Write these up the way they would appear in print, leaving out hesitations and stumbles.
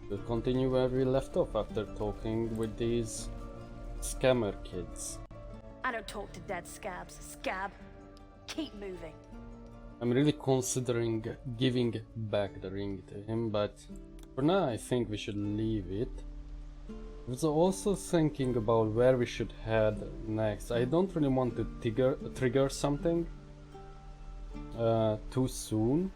We'll continue where we left off after talking with these scammer kids. I don't talk to dead scabs, scab. Keep moving. I'm really considering giving back the ring to him, but for now I think we should leave it. I was also thinking about where we should head next. I don't really want to trigger something too soon.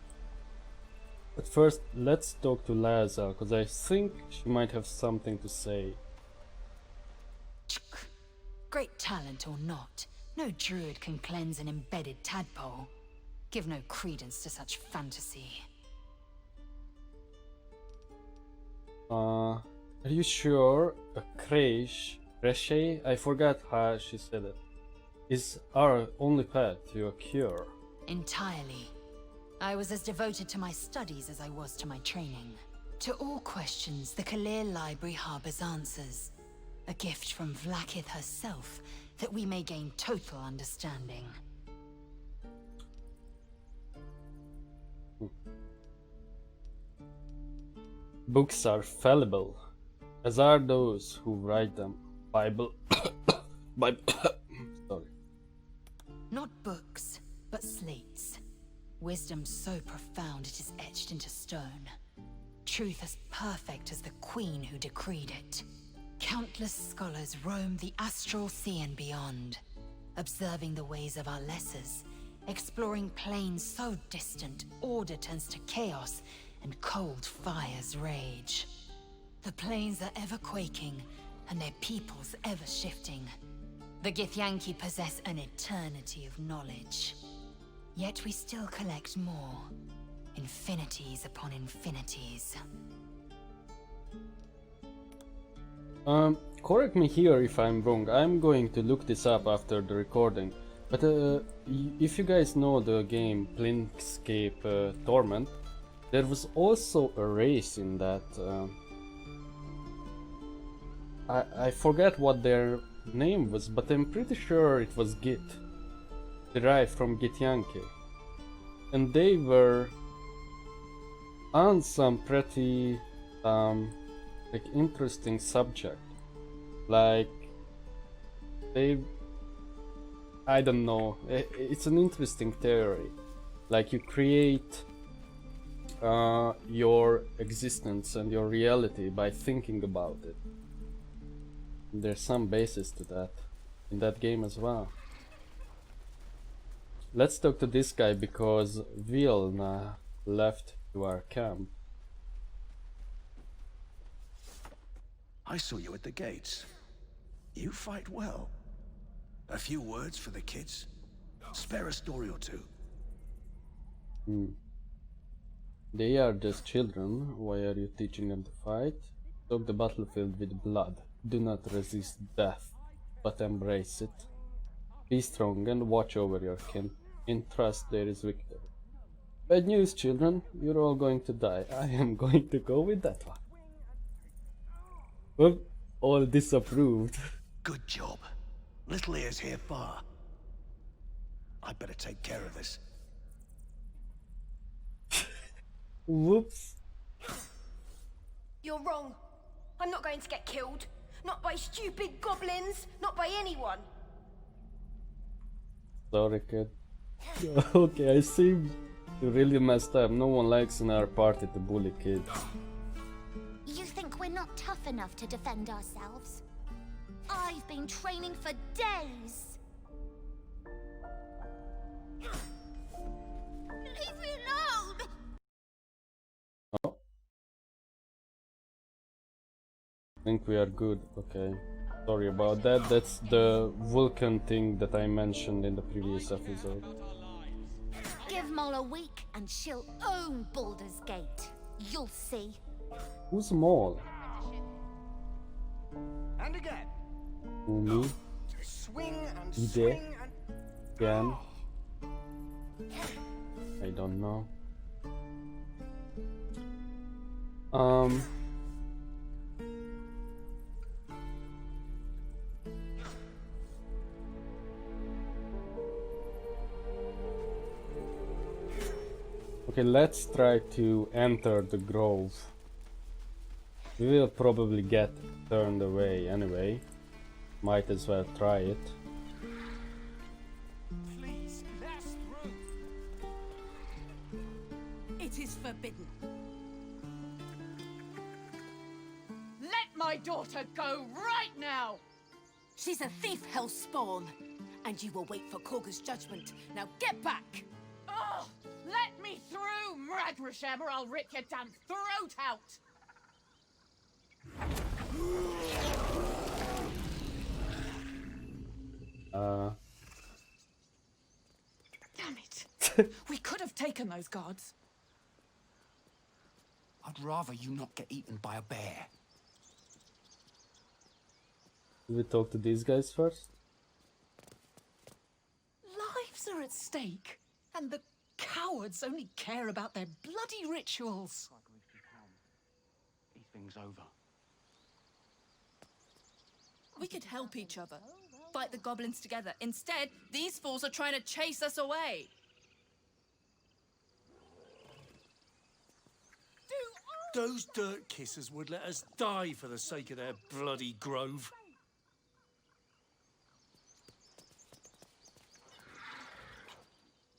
But first, let's talk to Laza, because I think she might have something to say. Great talent or not, no druid can cleanse an embedded tadpole. Give no credence to such fantasy. Are you sure a creche, I forgot how she said it, is our only path to a cure? Entirely. I was as devoted to my studies as I was to my training. To all questions, the Kalir Library harbors answers. A gift from Vlaakith herself, that we may gain total understanding. Books are fallible, as are those who write them. Bible. Sorry. Not books, but slates. Wisdom so profound it is etched into stone. Truth as perfect as the queen who decreed it. Countless scholars roam the astral sea and beyond, observing the ways of our lessers, exploring planes so distant order turns to chaos and cold fires rage. The planes are ever quaking, and their peoples ever shifting. The Githyanki possess an eternity of knowledge. Yet we still collect more. Infinities upon infinities. Correct me here if I'm wrong. I'm going to look this up after the recording. But if you guys know the game Planescape Torment, there was also a race in that. I forget what their name was, but I'm pretty sure it was Git, derived from Githyanki, and they were on some pretty like interesting subject. Like I don't know. It's an interesting theory. Like you create your existence and your reality by thinking about it. There's some basis to that in that game as well. Let's talk to this guy because Vilna left to our camp. I saw you at the gates. You fight well. A few words for the kids? Spare a story or two. They are just children. Why are you teaching them to fight? Talk the battlefield with blood. Do not resist death, but embrace it. Be strong and watch over your kin. In trust there is victory. Bad news, children. You're all going to die. I am going to go with that one. Well, all disapproved. Good job. Little ears here far. I'd better take care of this. Whoops. You're wrong. I'm not going to get killed. Not by stupid goblins. Not by anyone. Sorry, kid. Okay, I see you really messed up. No one likes in our party to bully kids. You think we're not tough enough to defend ourselves? I've been training for days. Leave me alone! Oh. I think we are good. Okay. Sorry about that. That's the Vulcan thing that I mentioned in the previous episode. Give Moll a week and she'll own Baldur's Gate. You'll see. Who's Maul? And again. Umi? Swing and Ide? swing and... Again? I don't know. Okay, let's try to enter the grove. We will probably get turned away anyway. Might as well try it. Please, let us through. It is forbidden. Let my daughter go right now! She's a thief, hell spawn, and you will wait for Korga's judgment. Now get back! Oh, let me through, Mragrasham, or I'll rip your damn throat out! Damn it! We could have taken those guards. I'd rather you not get eaten by a bear. Should we talk to these guys first? Lives are at stake, and the cowards only care about their bloody rituals. These things over. We could help each other. Fight the goblins together. Instead, these fools are trying to chase us away. Those dirt kissers would let us die for the sake of their bloody grove.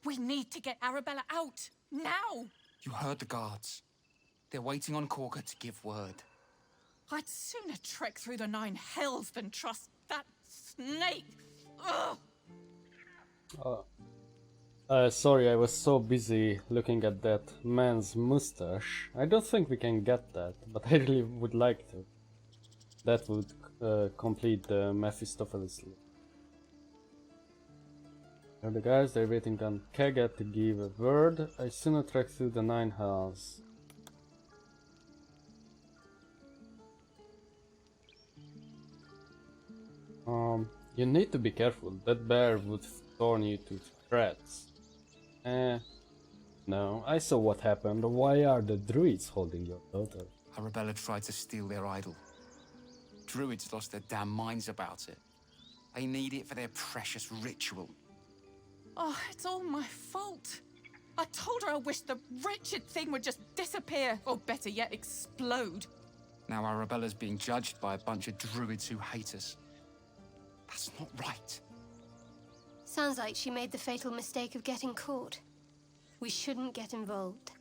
We need to get Arabella out, now! You heard the guards. They're waiting on Korga to give word. I'd sooner trek through the 9 hells than trust that snake! Ugh! Sorry, I was so busy looking at that man's mustache. I don't think we can get that, but I really would like to. That would complete the Mephistopheles loop. Are the guys, they're waiting on Kaga to give a word. I sooner trek through the 9 hells. You need to be careful. That bear would torn you to shreds. No, I saw what happened. Why are the druids holding your daughter? Arabella tried to steal their idol. Druids lost their damn minds about it. They need it for their precious ritual. Oh, it's all my fault. I told her I wished the wretched thing would just disappear, or better yet, explode. Now Arabella's being judged by a bunch of druids who hate us. That's not right. Sounds like she made the fatal mistake of getting caught. We shouldn't get involved.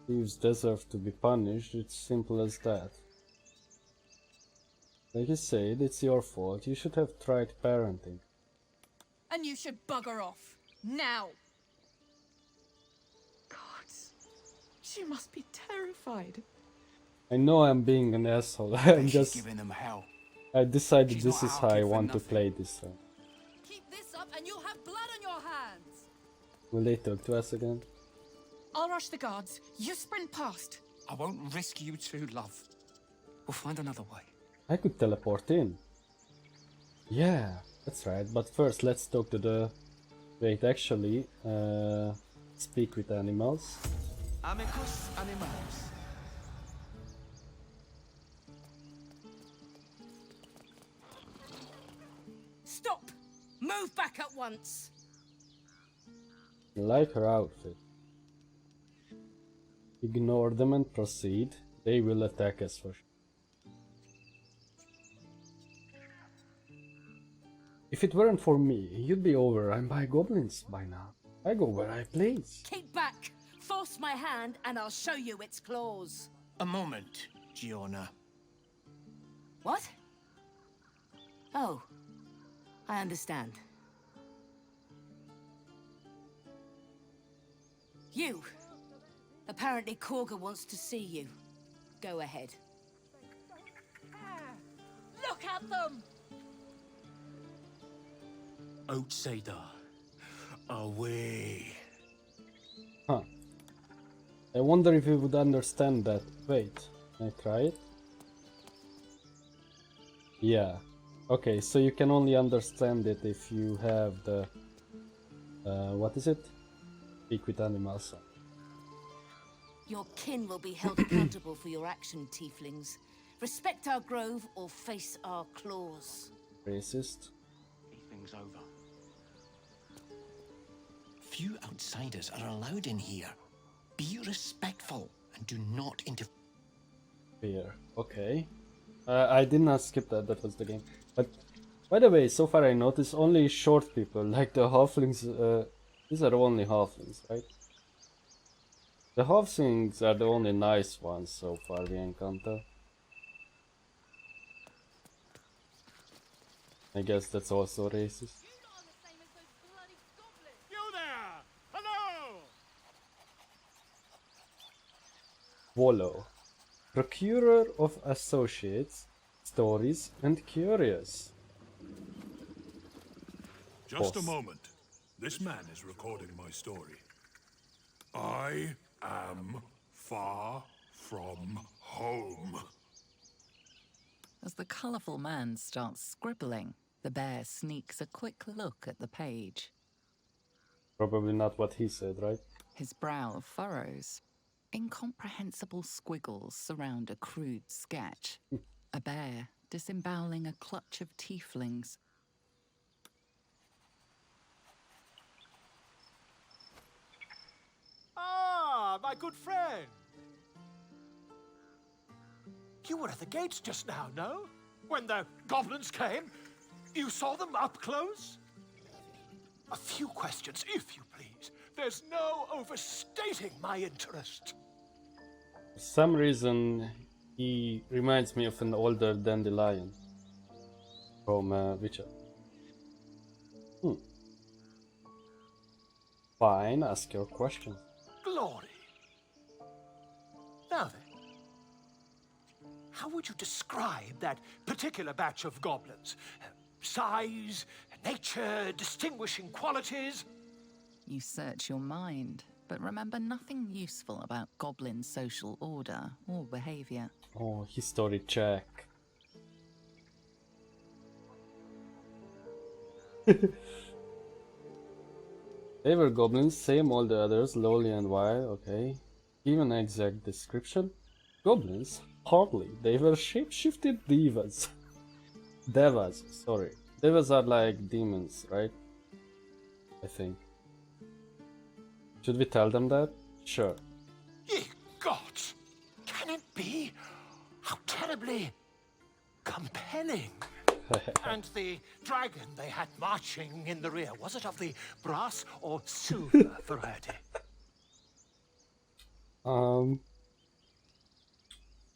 Thieves deserve to be punished, it's simple as that. Like you said, it's your fault. You should have tried parenting. And you should bugger off. Now! Gods, she must be terrified. I know I'm being an asshole. She's giving them hell. I decided She's this not is out how I here for want to nothing. play this. Keep this up and you'll have blood on your hands. Will they talk to us again? I'll rush the guards. You sprint past. I won't risk you too, love. We'll find another way. I could teleport in. Yeah, that's right. But first, let's talk to the... Wait, actually, speak with animals. Amicus animalis. Stop! Move back at once! I like her outfit. Ignore them and proceed. They will attack us for sure. If it weren't for me, you'd be overrun by goblins by now. I go where I please. Keep back! Force my hand and I'll show you its claws. A moment, Giona. What? Oh, I understand. You. Apparently Korga wants to see you. Go ahead. Look at them! Outsidar. Away. Huh. I wonder if you would understand that. Wait, can I try it? Yeah. Okay, so you can only understand it if you have the... what is it? Speak with animals. Your kin will be held accountable for your action, tieflings. Respect our grove or face our claws. Racist. These things over. Few outsiders are allowed in here. Be respectful and do not interfere. Fear. Okay. I did not skip that. That was the game. But by the way, so far I noticed only short people, like the halflings. These are only halflings, right? The halflings are the only nice ones so far we encounter. I guess that's also racist. You there! Hello! Wallow. Procurer of associates, stories, and curious. Just a Boss. moment. This man is recording my story. I am far from home. As the colourful man starts scribbling, the bear sneaks a quick look at the page. Probably not what he said, right? His brow furrows. Incomprehensible squiggles surround a crude sketch. A bear disemboweling a clutch of tieflings. Ah, my good friend. You were at the gates just now, no? When the goblins came? You saw them up close? A few questions, if you please. There's no overstating my interest. For some reason, he reminds me of an older dandelion from Witcher. Fine, ask your questions. Glory. Now then, how would you describe that particular batch of goblins? Size, nature, distinguishing qualities? You search your mind, but remember nothing useful about goblin social order or behaviour. Oh, history check. They were goblins, same all the others, lowly and wild, okay. Even exact description? Goblins? Hardly. They were shape-shifted devas. Devas, sorry. Devas are like demons, right? I think. Should we tell them that? Sure. Ye gods! Can it be? How terribly compelling. And the dragon they had marching in the rear, was it of the brass or silver variety?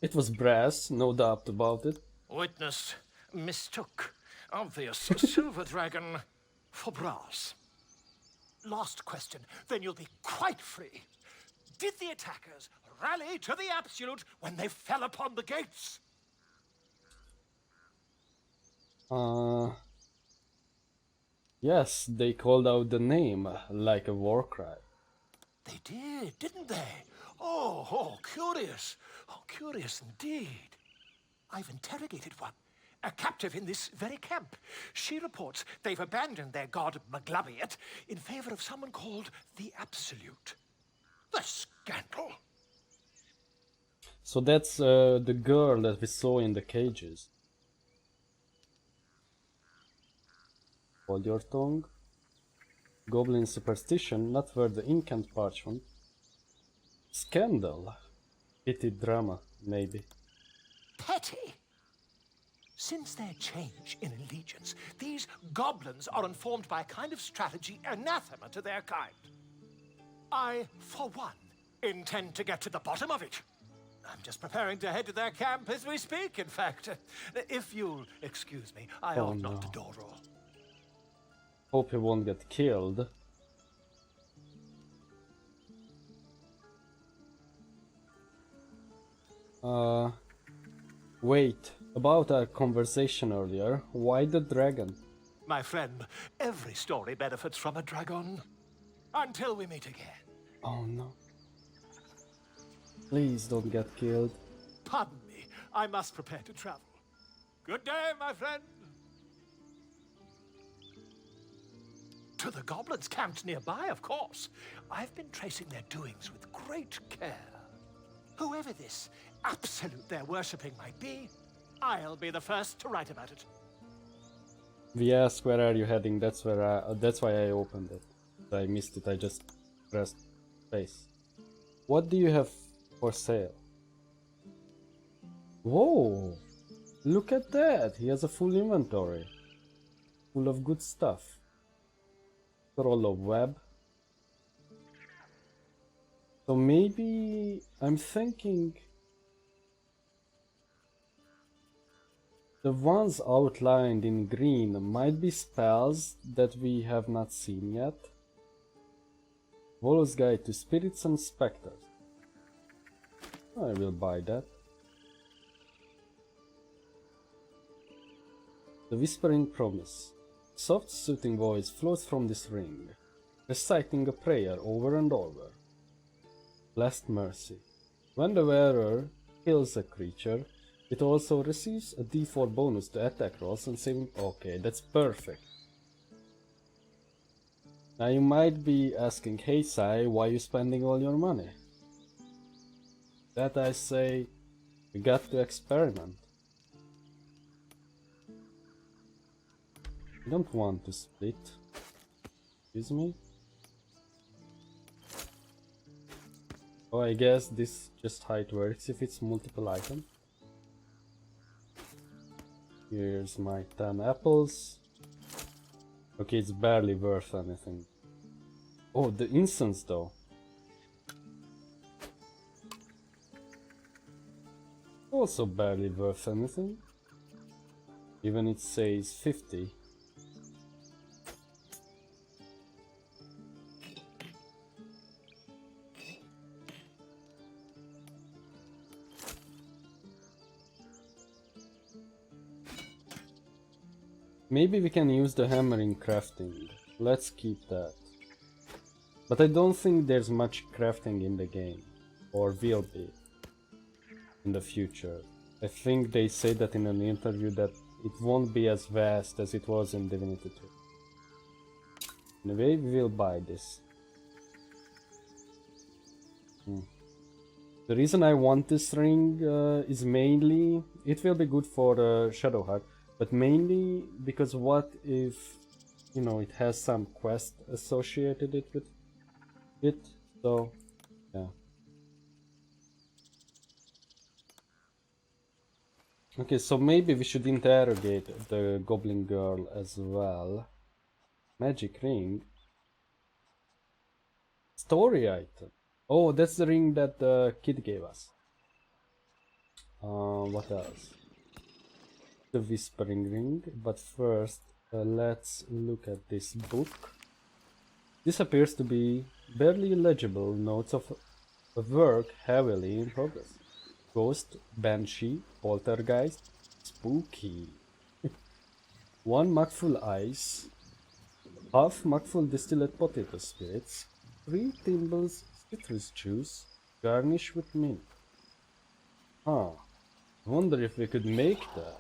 It was brass, no doubt about it. Witness mistook obvious silver dragon for brass. Last question, then you'll be quite free. Did the attackers rally to the absolute when they fell upon the gates? Yes, they called out the name like a war cry. They did, didn't they? Oh, curious. Oh, curious indeed. I've interrogated one, a captive in this very camp. She reports they've abandoned their god Maglabiet in favor of someone called the Absolute. The scandal. So that's the girl that we saw in the cages. Hold your tongue. Goblin superstition, not worth the ink and parchment. Scandal. Petty drama, maybe. Petty? Since their change in allegiance, these goblins are informed by a kind of strategy anathema to their kind. I, for one, intend to get to the bottom of it. I'm just preparing to head to their camp as we speak, in fact. If you'll excuse me, I ought not to dawdle. Hope he won't get killed. Wait, about our conversation earlier, why the dragon? My friend, every story benefits from a dragon. Until we meet again. Oh no. Please don't get killed. Pardon me, I must prepare to travel. Good day, my friend. To the goblins camped nearby, of course. I've been tracing their doings with great care. Whoever this absolute they're worshipping might be, I'll be the first to write about it. We asked where are you heading, that's why I opened it. I missed it, I just pressed space. What do you have for sale? Whoa! Look at that! He has a full inventory. Full of good stuff. Roll of web. So maybe I'm thinking the ones outlined in green might be spells that we have not seen yet. Volo's Guide to Spirits and Spectres. I will buy that. The Whispering Promise. Soft soothing voice flows from this ring, reciting a prayer over and over. Blessed Mercy. When the wearer kills a creature, it also receives a d4 bonus to attack rolls and saving. Okay, that's perfect. Now you might be asking, hey Sai, why are you spending all your money? That I say, we got to experiment. I don't want to split. Excuse me? Oh, I guess this just how it works if it's multiple items. Here's my 10 apples. Okay, it's barely worth anything. Oh, the incense though. Also barely worth anything. Even it says 50. Maybe we can use the hammer in crafting. Let's keep that. But I don't think there's much crafting in the game. Or will be. In the future. I think they said that in an interview that it won't be as vast as it was in Divinity 2. Anyway, we will buy this. The reason I want this ring is mainly... It will be good for Shadowheart. But mainly because what if, you know, it has some quest associated with it, so, yeah. Okay, so maybe we should interrogate the goblin girl as well. Magic ring. Story item. Oh, that's the ring that the kid gave us. What else? The Whispering Ring, but first let's look at this book. This appears to be barely legible notes of a work heavily in progress. Ghost, Banshee, Poltergeist, Spooky. 1 mugful ice, half mugful distilled potato spirits, 3 thimbles citrus juice, garnish with mint. Huh, I wonder if we could make that.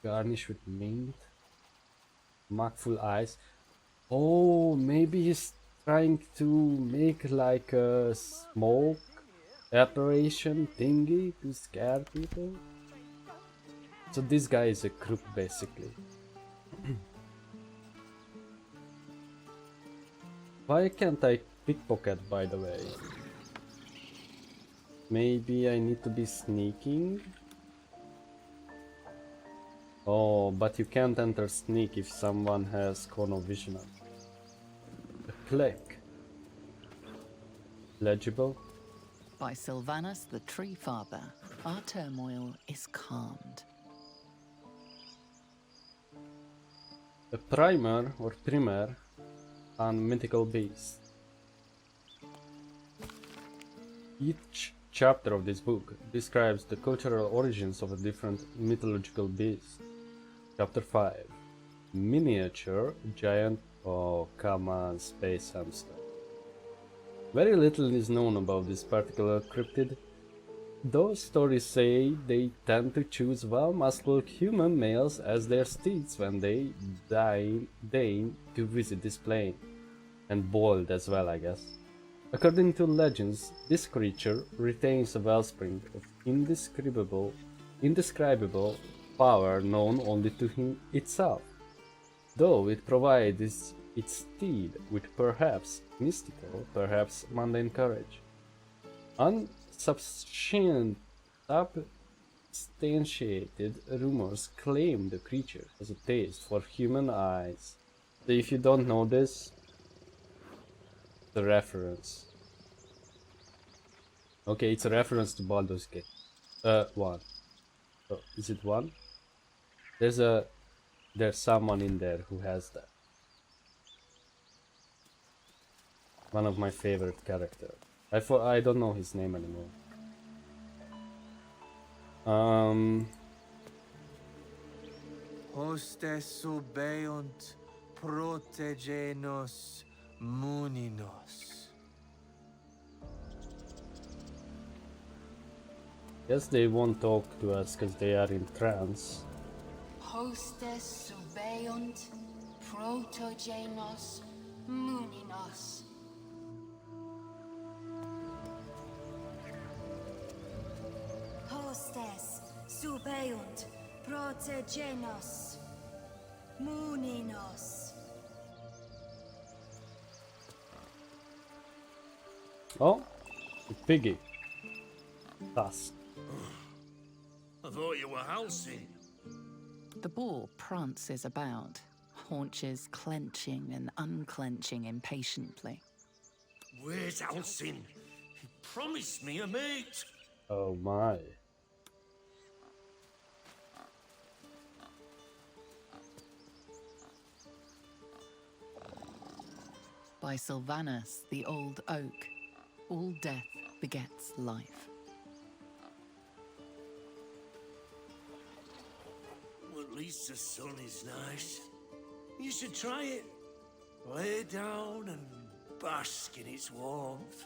Garnish with mint. Mugful ice. Oh, maybe he's trying to make like a smoke apparition thingy to scare people. So this guy is a crook basically. Why can't I pickpocket, by the way? Maybe I need to be sneaking? Oh, but you can't enter sneak if someone has chronovision. A click. Legible. By Sylvanus the Tree Father, our turmoil is calmed. A primer or primer on mythical beasts. Each chapter of this book describes the cultural origins of a different mythological beast. Chapter 5. Miniature giant. Oh, come on, space hamster. Very little is known about this particular cryptid. Those stories say they tend to choose well-muscled human males as their steeds when they deign to visit this plane. And bold as well, I guess. According to legends, this creature retains a wellspring of indescribable power known only to him itself. though it provides its steed with perhaps mystical, perhaps mundane courage. Unsubstantiated rumors claim the creature has a taste for human eyes. So if you don't know this, the reference. Okay, it's a reference to Baldur's Gate. 1. So, is it 1? There's someone in there who has that. One of my favorite characters. I don't know his name anymore. Hostes subeunt protegenos muninos. Guess they won't talk to us because they are in trance. Hostes subeunt protogenos muninos. Hostes subeunt protegenos muninos. Oh, a piggy. Tusk. I thought you were Halsey. The boar prances about, haunches clenching and unclenching impatiently. Where's Halsey? He promised me a mate. Oh my. By Sylvanus, the old oak, all death begets life. Well, at least the sun is nice. You should try it. Lay down and bask in its warmth.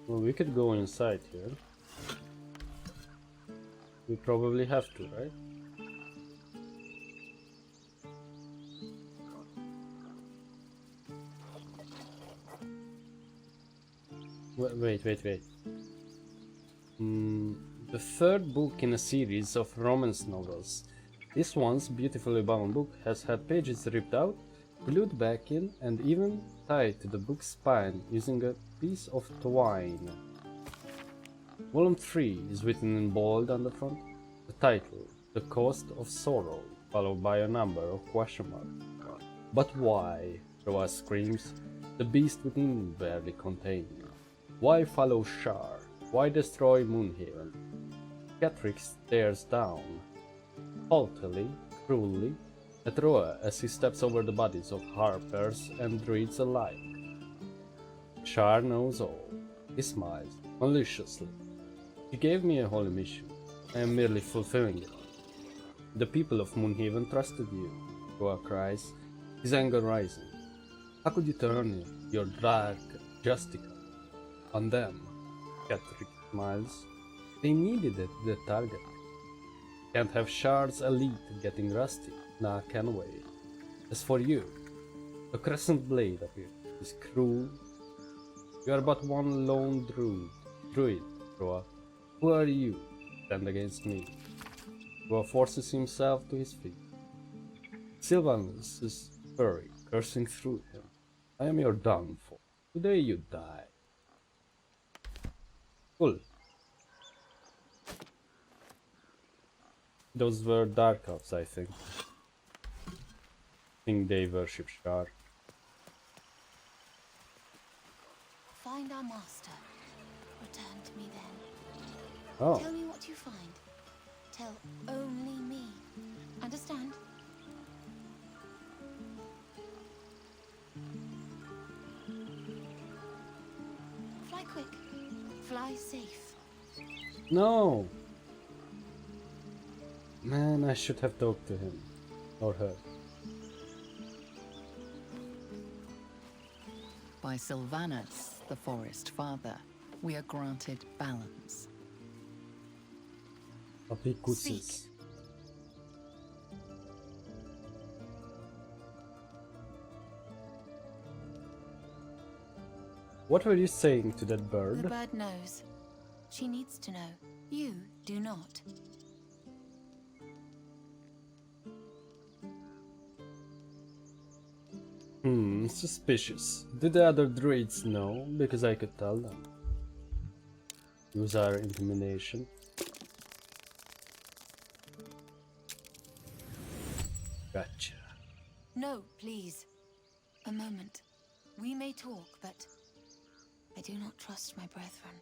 Well, we could go inside here. We probably have to, right? Wait. The third book in a series of romance novels. This once beautifully bound book has had pages ripped out, glued back in, and even tied to the book's spine using a piece of twine. Volume 3 is written in bold on the front. The title, The Cost of Sorrow, followed by a number of question marks. But why? Roa screams. The beast within barely contained. Why follow Shar? Why destroy Moonhaven? Catrick stares down, haughtily, cruelly, at Roa as he steps over the bodies of harpers and druids alike. Shar knows all. He smiles, maliciously. You gave me a holy mission. I am merely fulfilling it. The people of Moonhaven trusted you, Roa cries, his anger rising. How could you turn your dark justica on them? Catrick smiles. They needed it, the target. Can't have Shard's elite getting rusty, nah, can we? As for you, a crescent blade appeared, is cruel. You are but one lone druid, Roa. Who are you? Stand against me. Roa forces himself to his feet. Sylvanus is furry, cursing through him. I am your downfall. Today you die. Cool. Those were Dark Elves, I think. I think they worship Shar. Find our master. Return to me then. Oh. Tell me what you find. Tell only me. Understand? Fly quick. Fly safe. No! Man, I should have talked to him. Or her. By Sylvanus, the Forest Father, we are granted balance. Apikutsis. What were you saying to that bird? The bird knows. She needs to know. You do not. Suspicious. Do the other druids know? Because I could tell them. Use our intimidation. Gotcha. No, please. A moment. We may talk, but I do not trust my brethren.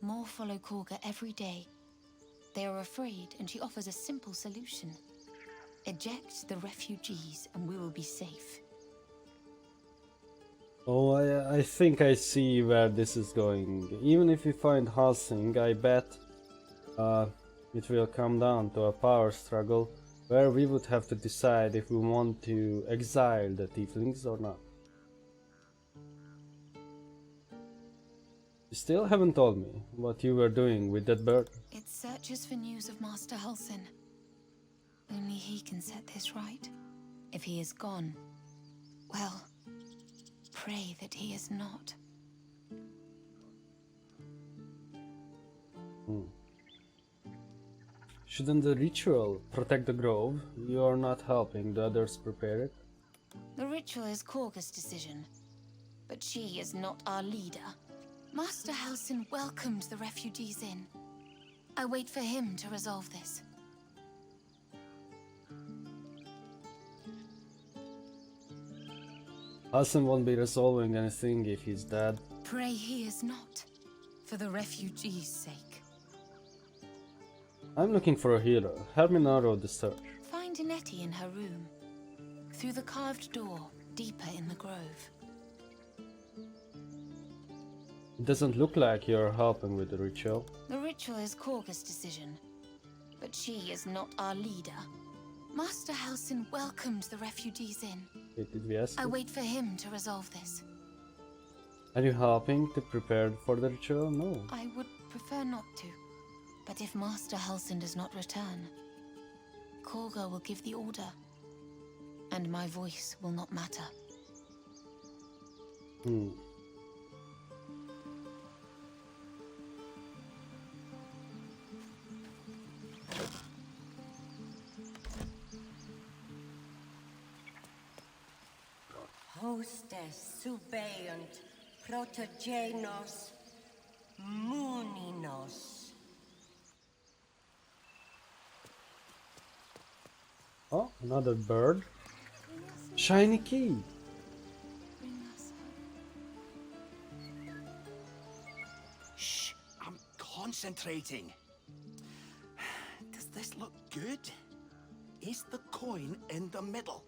More follow Korga every day. They are afraid, and she offers a simple solution. Eject the refugees, and we will be safe. Oh, I think I see where this is going. Even if we find Halsing, I bet it will come down to a power struggle where we would have to decide if we want to exile the tieflings or not. You still haven't told me what you were doing with that bird. It searches for news of Master Halsin. Only he can set this right. If he is gone, well, pray that he is not. Shouldn't the ritual protect the grove? You are not helping the others prepare it. The ritual is Korga's decision, but she is not our leader. Master Halsin welcomed the refugees in. I wait for him to resolve this. Halsin won't be resolving anything if he's dead. Pray he is not, for the refugees' sake. I'm looking for a healer. Help me narrow the search. Find Nettie in her room. Through the carved door, deeper in the grove. It doesn't look like you're helping with the ritual. The ritual is Korga's decision, but she is not our leader. Master Halsin welcomed the refugees in. Wait, did we ask I you? wait for him to resolve this. Are you helping to prepare for the ritual? No. I would prefer not to. But if Master Halsin does not return, Korga will give the order. And my voice will not matter. Hostes subeunt protogenos muninos. Oh, another bird. Shiny key. Shh, I'm concentrating. Does this look good? Is the coin in the middle?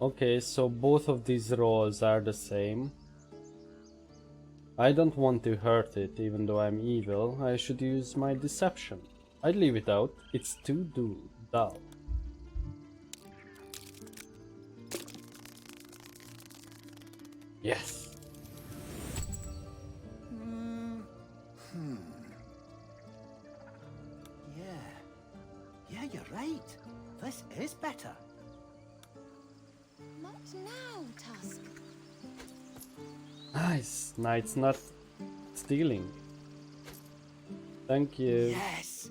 Okay, so both of these rolls are the same. I don't want to hurt it, even though I'm evil. I should use my deception. I'd leave it out. It's too dull. Yes. Yeah, you're right. This is better. Not now, Tusk. Nice. Knight's not stealing. Thank you. Yes.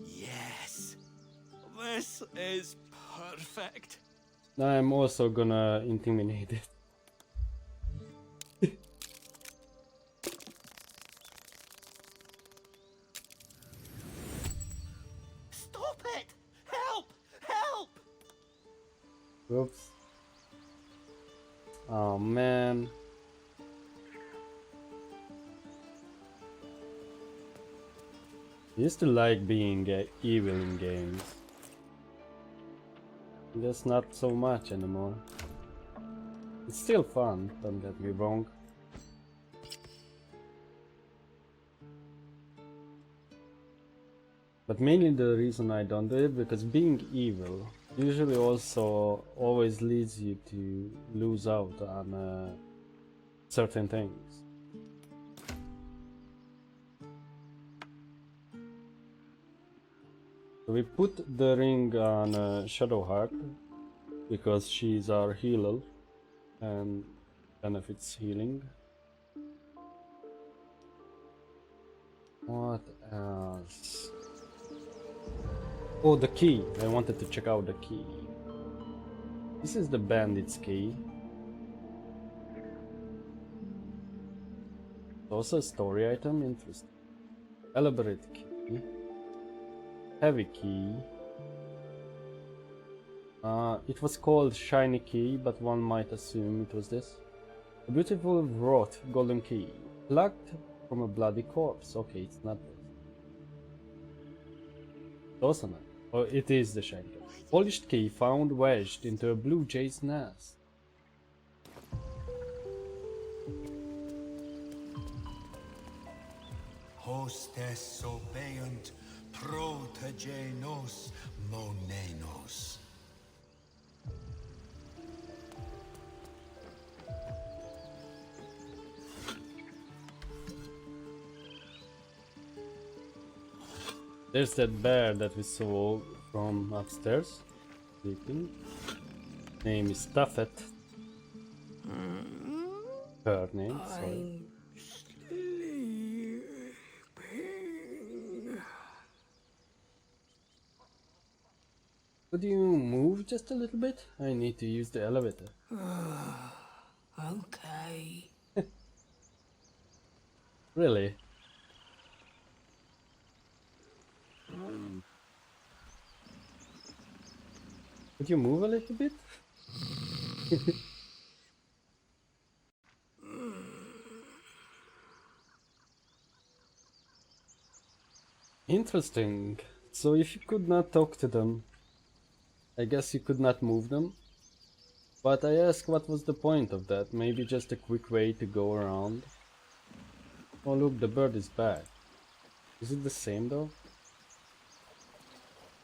Yes. This is perfect. I'm also gonna intimidate it. Stop it! Help! Help! Oops. Oh man. I used to like being evil in games. Just not so much anymore. It's still fun, don't get me wrong. But mainly the reason I don't do it, because being evil usually also always leads you to lose out on certain things. So we put the ring on Shadowheart because she's our healer. and benefits healing. What else? Oh, the key. I wanted to check out the key. This is the bandit's key. Also a story item, interesting. Elaborate key. Heavy key. It was called shiny key, but one might assume it was this. A beautiful wrought golden key. Plucked from a bloody corpse. Okay, it's not this. It's also not. Oh, it is the shiny key. Polished key found wedged into a blue jay's nest. Hostes obeunt protegenos monenos. There's that bear that we saw from upstairs. Sleeping. Name is Tuffet. Her name, sorry. Could you move just a little bit? I need to use the elevator. Okay. Really? Could you move a little bit? Interesting. So if you could not talk to them, I guess you could not move them. But I ask, what was the point of that? Maybe just a quick way to go around. Oh look, the bird is back. Is it the same though?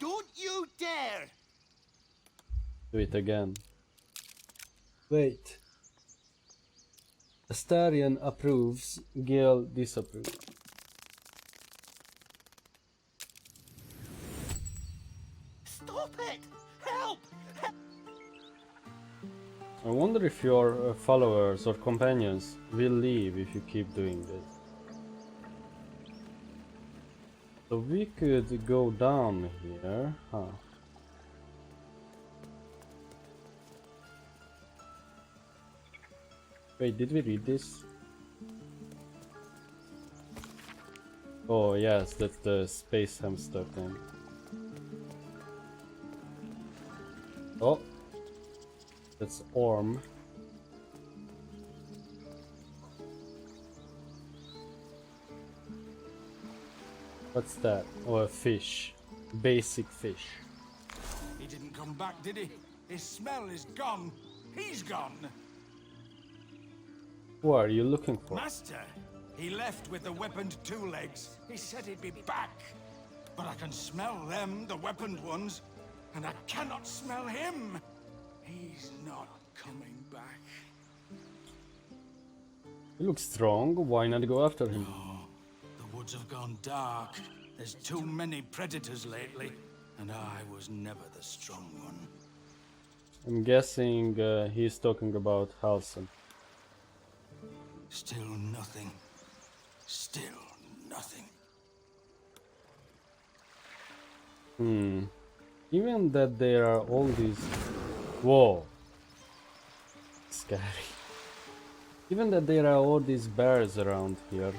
Don't you dare! Do it again. Wait. Astarion approves, Gil disapproves. Stop it! Help! I wonder if your followers or companions will leave if you keep doing this. So we could go down here, huh? Wait, did we read this? Oh yes, that's the space hamster thing. Oh, that's Orm. What's that? Oh, a fish. Basic fish. He didn't come back, did he? His smell is gone. He's gone. Who are you looking for? Master, he left with the weaponed two legs. He said he'd be back. But I can smell them, the weaponed ones, and I cannot smell him. He's not coming back. He looks strong. Why not go after him? The woods have gone dark. There's too many predators lately, and I was never the strong one. I'm guessing he's talking about Halson. Still nothing. Still nothing. Even that there are all these... Whoa. Scary. Even that there are all these bears around here.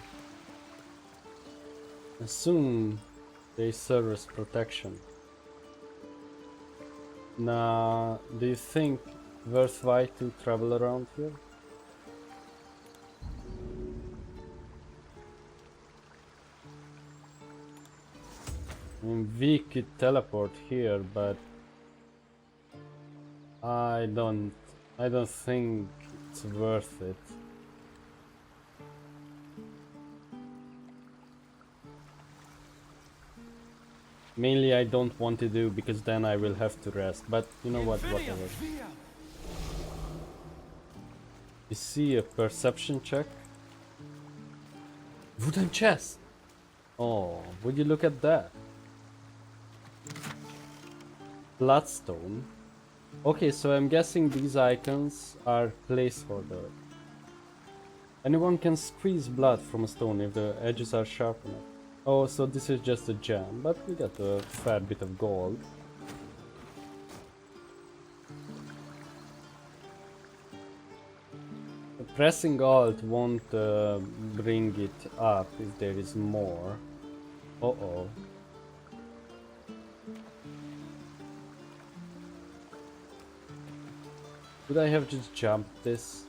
Assume they serve as protection. Now, do you think worthwhile to travel around here? I mean, we could teleport here, but I don't think it's worth it. Mainly I don't want to do because then I will have to rest, but you know what, whatever. You see a perception check? Wooden chest! Oh, would you look at that? Bloodstone. Okay, so I'm guessing these icons are placeholder. Anyone can squeeze blood from a stone if the edges are sharp enough. Oh, so this is just a gem, but we got a fair bit of gold. Pressing Alt won't bring it up if there is more. Uh-oh. Could I have just jumped this?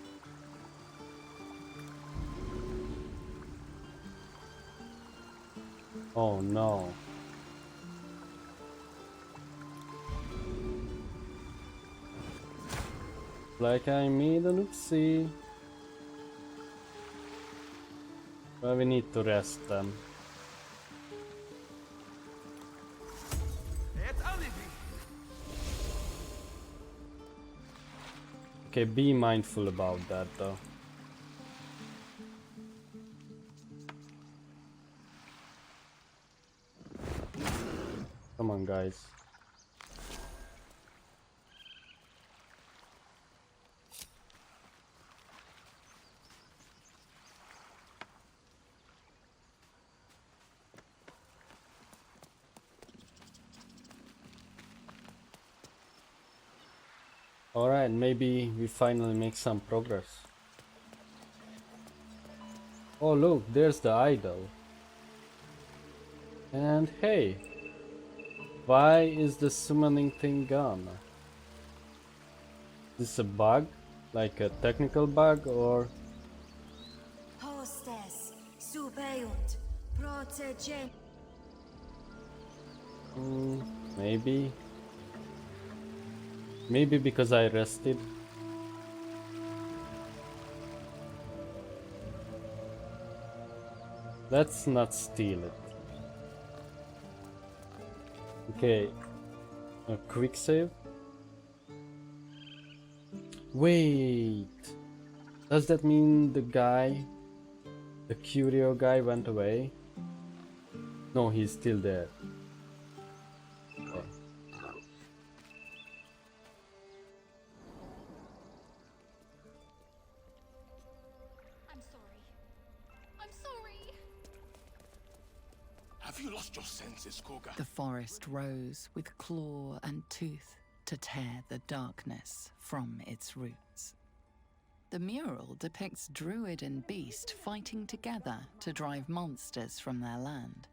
Oh no. Like I made an oopsie. Well, we need to rest them. Okay, be mindful about that though. Come on, guys. Alright, maybe we finally make some progress. Oh look, there's the idol. And hey, why is the summoning thing gone? Is this a bug? Like a technical bug or... Hostess, subeunt, protege. Maybe. Maybe because I rested. Let's not steal it. Okay. A quick save. Wait. Does that mean the guy, the curio guy, went away? No, he's still there. Okay. Have you lost your senses, Koga? The forest rose with claw and tooth to tear the darkness from its roots. The mural depicts druid and beast fighting together to drive monsters from their land.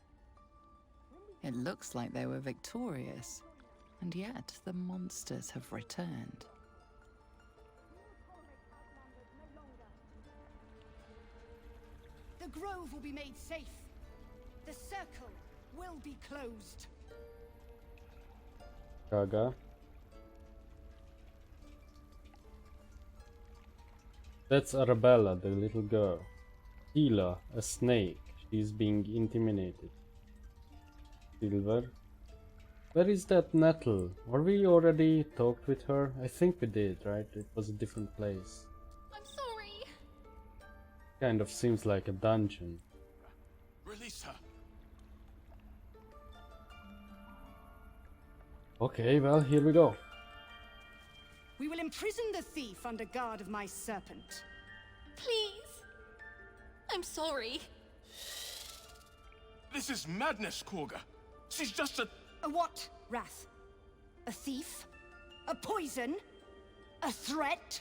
It looks like they were victorious, and yet the monsters have returned. The grove will be made safe. The circle will be closed. Kaga. That's Arabella, the little girl. Hila, a snake. She's being intimidated. Silver. Where is that Nettle? Were we already talked with her? I think we did, right? It was a different place. I'm sorry. Kind of seems like a dungeon. Release her. Okay, well, here we go. We will imprison the thief under guard of my serpent. Please. I'm sorry. This is madness, Koga. She's just a... A what, Wrath? A thief? A poison? A threat?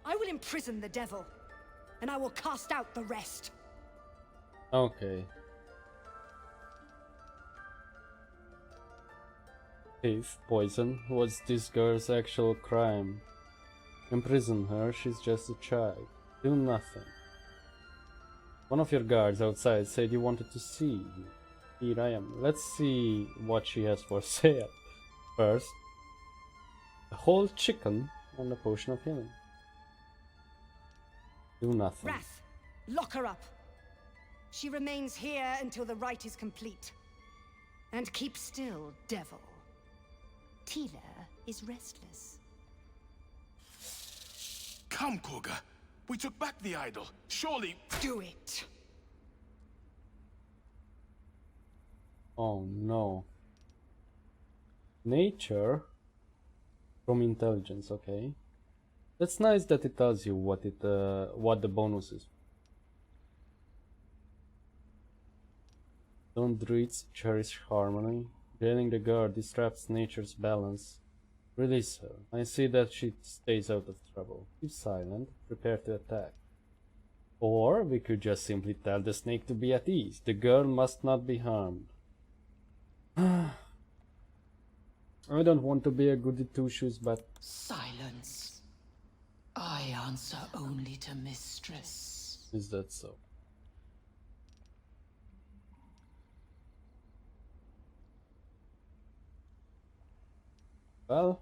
I will imprison the devil, and I will cast out the rest. Okay. Thief, poison, what's this girl's actual crime? Imprison her, she's just a child. Do nothing. One of your guards outside said you wanted to see you. Here I am. Let's see what she has for sale. First, a whole chicken and a potion of healing. Do nothing. Wrath, lock her up. She remains here until the rite is complete. And keep still, devil. Tila is restless. Come, Koga. We took back the idol. Surely... Do it. Oh no. Nature? From intelligence, okay. That's nice that it tells you what the bonus is. Don't druids cherish harmony? Jailing the girl disrupts nature's balance. Release her. I see that she stays out of trouble. Keep silent. Prepare to attack. Or we could just simply tell the snake to be at ease. The girl must not be harmed. I don't want to be a goody two-shoes, but... Silence. I answer only to mistress. Is that so? Well...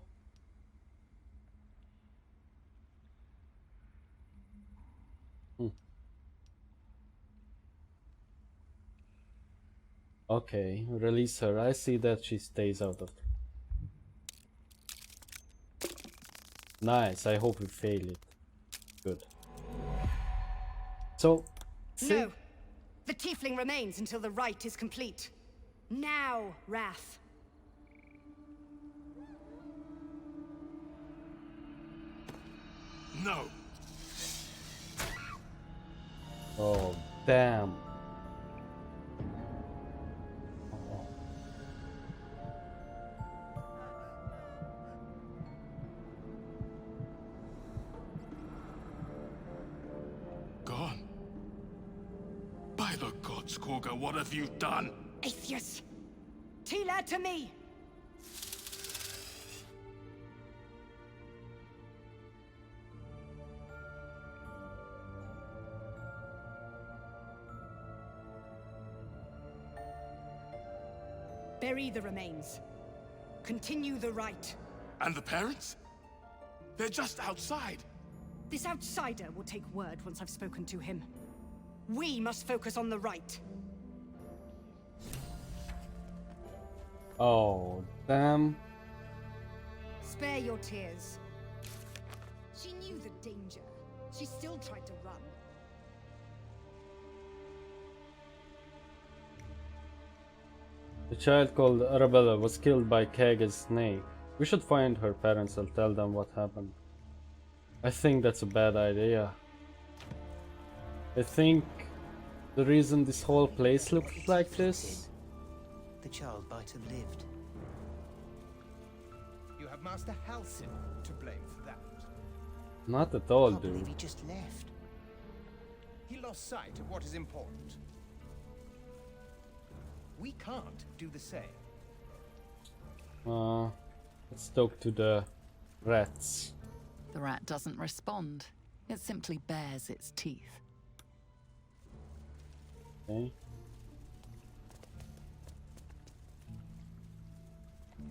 Okay, release her. I see that she stays out of... Nice, I hope we fail it. Good. So... No! The tiefling remains until the rite is complete. Now, Wrath. No! Oh, damn. Gone? By the gods, Korga, what have you done? Atheus! Tila to me! Bury the remains. Continue the rite. And the parents? They're just outside. This outsider will take word once I've spoken to him. We must focus on the rite. Oh, damn. Spare your tears. She knew the danger. She still tried to run. The child called Arabella was killed by Kaga's snake. We should find her parents and tell them what happened. I think that's a bad idea. I think the reason this whole place looks like this... The child might have lived. You have Master Halsin to blame for that. Not at all, Can't believe dude. he just left. He lost sight of what is important. We can't do the same. Let's talk to the rats. The rat doesn't respond. It simply bares its teeth. Okay.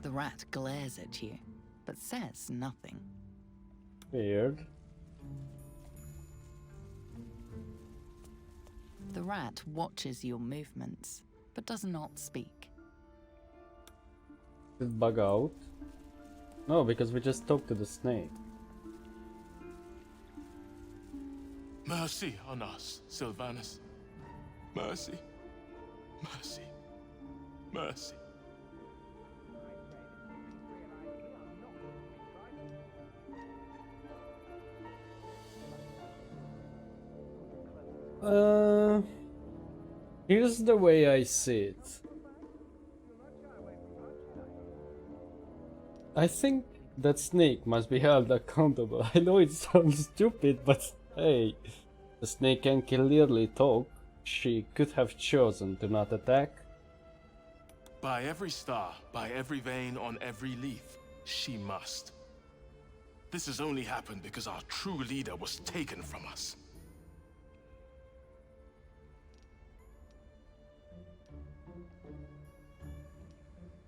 The rat glares at you, but says nothing. Weird. The rat watches your movements, but does not speak. Did it bug out? No, because we just talked to the snake. Mercy on us, Sylvanus. Mercy. Mercy. Mercy. Here's the way I see it. I think that snake must be held accountable. I know it sounds stupid, but hey, the snake can clearly talk. She could have chosen to not attack. By every star, by every vein on every leaf, she must. This has only happened because our true leader was taken from us.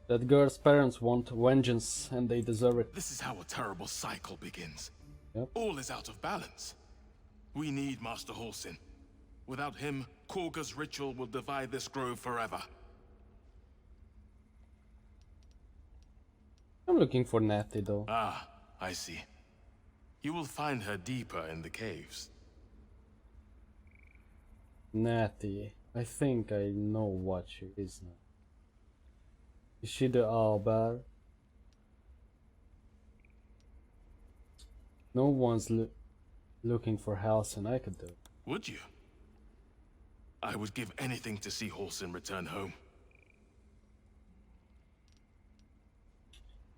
That girl's parents want vengeance and they deserve it. This is how a terrible cycle begins. Yep. All is out of balance. We need Master Halsin. Without him, Korga's ritual will divide this grove forever. I'm looking for Natty though. Ah, I see. You will find her deeper in the caves. Natty. I think I know what she is now. Is she the owlbear? no one's looking for Halcyon, I could do it. Would you? I would give anything to see Halcyon return home.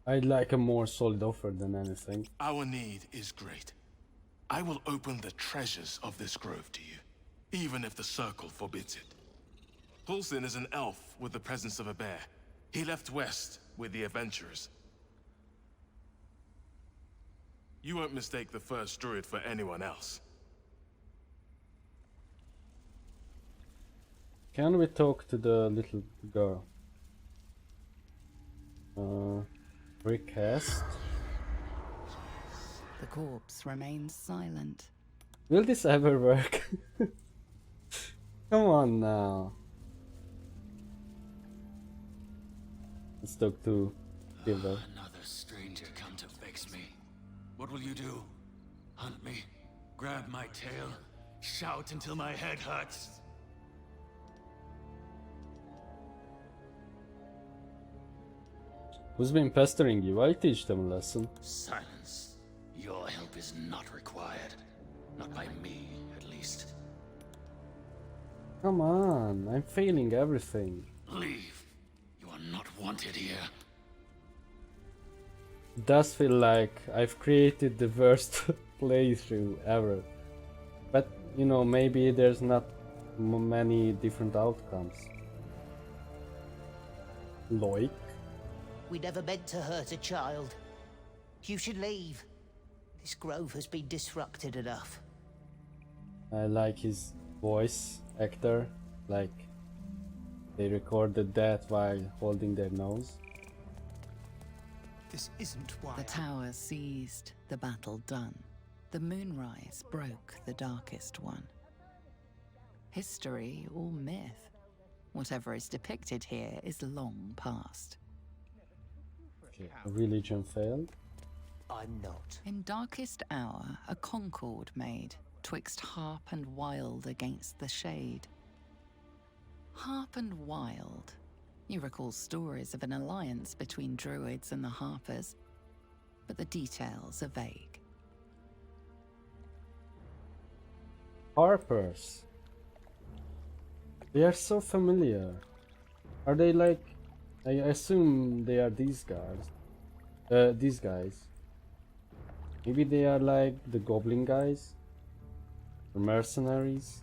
I'd like a more solid offer than anything. Our need is great. I will open the treasures of this grove to you, even if the Circle forbids it. Halcyon is an elf with the presence of a bear. He left west with the adventurers. You won't mistake the first druid for anyone else. Can we talk to the little girl? Recast. The corpse remains silent. Will this ever work? Come on now. Let's talk to Silver. Another stranger come to vex me. What will you do? Hunt me? Grab my tail? Shout until my head hurts? Who's been pestering you? I'll teach them a lesson. Silence. Your help is not required. Not by me, at least. Come on, I'm failing everything. Leave. You are not wanted here. It does feel like I've created the worst playthrough ever. But, you know, maybe there's not many different outcomes. Loik? We never meant to hurt a child. You should leave. This grove has been disrupted enough. I like his voice actor, like they recorded that while holding their nose. This isn't why. The tower seized, the battle done. The moonrise broke the darkest one. History or myth, whatever is depicted here is long past. Okay, religion failed. I'm not. In darkest hour, a concord made, twixt harp and wild against the shade. Harp and wild. You recall stories of an alliance between druids and the harpers, but the details are vague. Harpers. They are so familiar. Are they like... I assume they are these guys. These guys. Maybe they are like the goblin guys? Or mercenaries?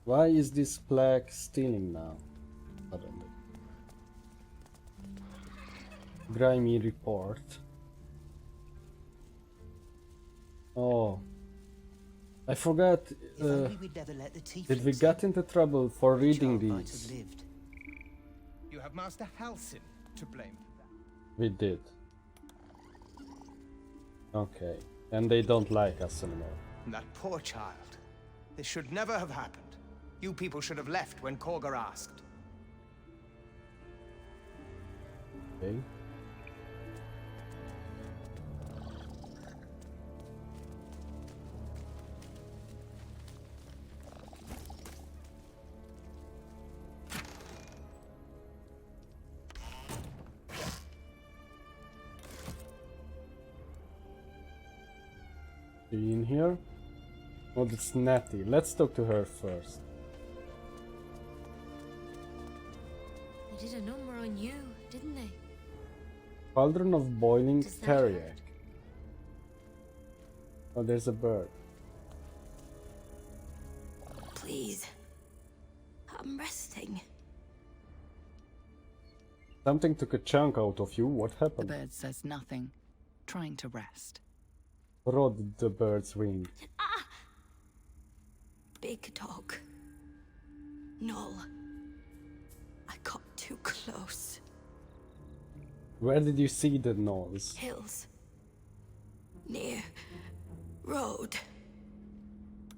Why is this plague stealing now? Suddenly. Grimy report. Oh. I forgot. Did we get into trouble for reading these? You have Master Halcyon to blame for that. We did. Okay. And they don't like us anymore. That poor child. This should never have happened. You people should have left when Korger asked. Okay. In here? Oh, that's Natty. Let's talk to her first. They did a number on you, didn't they? Cauldron of boiling Does that Teriac. Oh, there's a bird. Please. I'm resting. Something took a chunk out of you. What The happened? bird says nothing, trying to rest. Rod the bird's wing. Big dog. Null. I got too close. Where did you see the gnolls? Hills. Near. Road.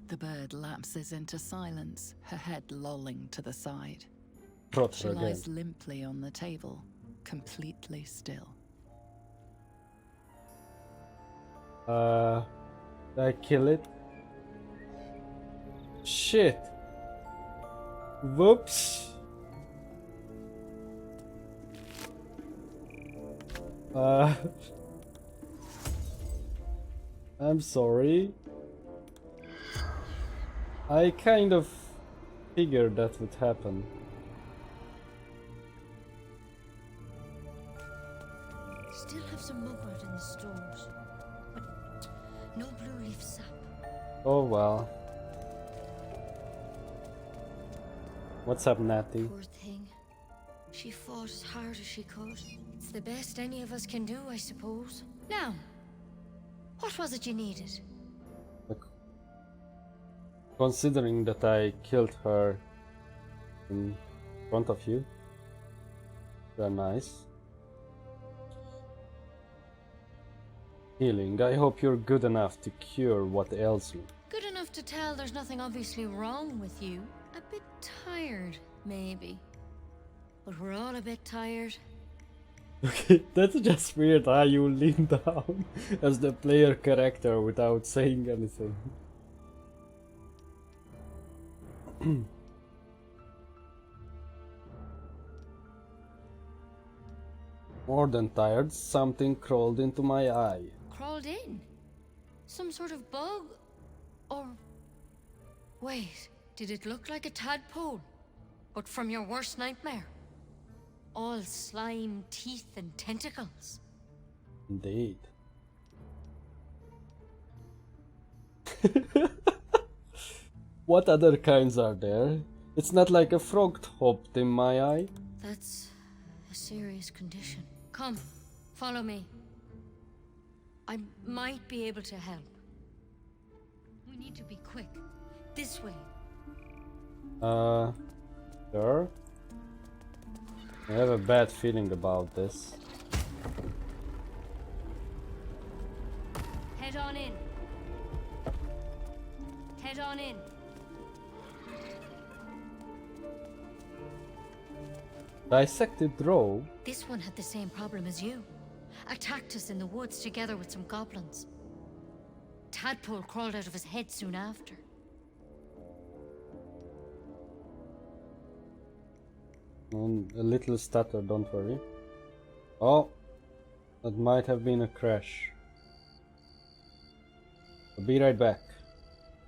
The bird lapses into silence, her head lolling to the side. Brought She her again. lies limply on the table, completely still. Did I kill it? Shit. Whoops. I'm sorry. I kind of figured that would happen. Still have some mugwort in the stores, but no blue leaf sap. Oh well. What's up, Natty? Poor thing. She fought as hard as she could. It's the best any of us can do, I suppose. Now, what was it you needed? Look, considering that I killed her in front of you, you're nice. Healing. I hope you're good enough to cure what ails you. Good enough to tell there's nothing obviously wrong with you. A bit tired, maybe. But we're all a bit tired. Okay, that's just weird how you lean down as the player character without saying anything. More than tired, something crawled into my eye. Crawled in? Some sort of bug? Or... Wait, did it look like a tadpole? But from your worst nightmare? All slime, teeth, and tentacles. Indeed. What other kinds are there? It's not like a frog hopped in my eye. That's a serious condition. Come, follow me. I might be able to help. We need to be quick. This way. Sure. I have a bad feeling about this. Head on in. Head on in. Dissected row? This one had the same problem as you. Attacked us in the woods together with some goblins. Tadpole crawled out of his head soon after. A little stutter, don't worry. Oh, that might have been a crash. I'll be right back.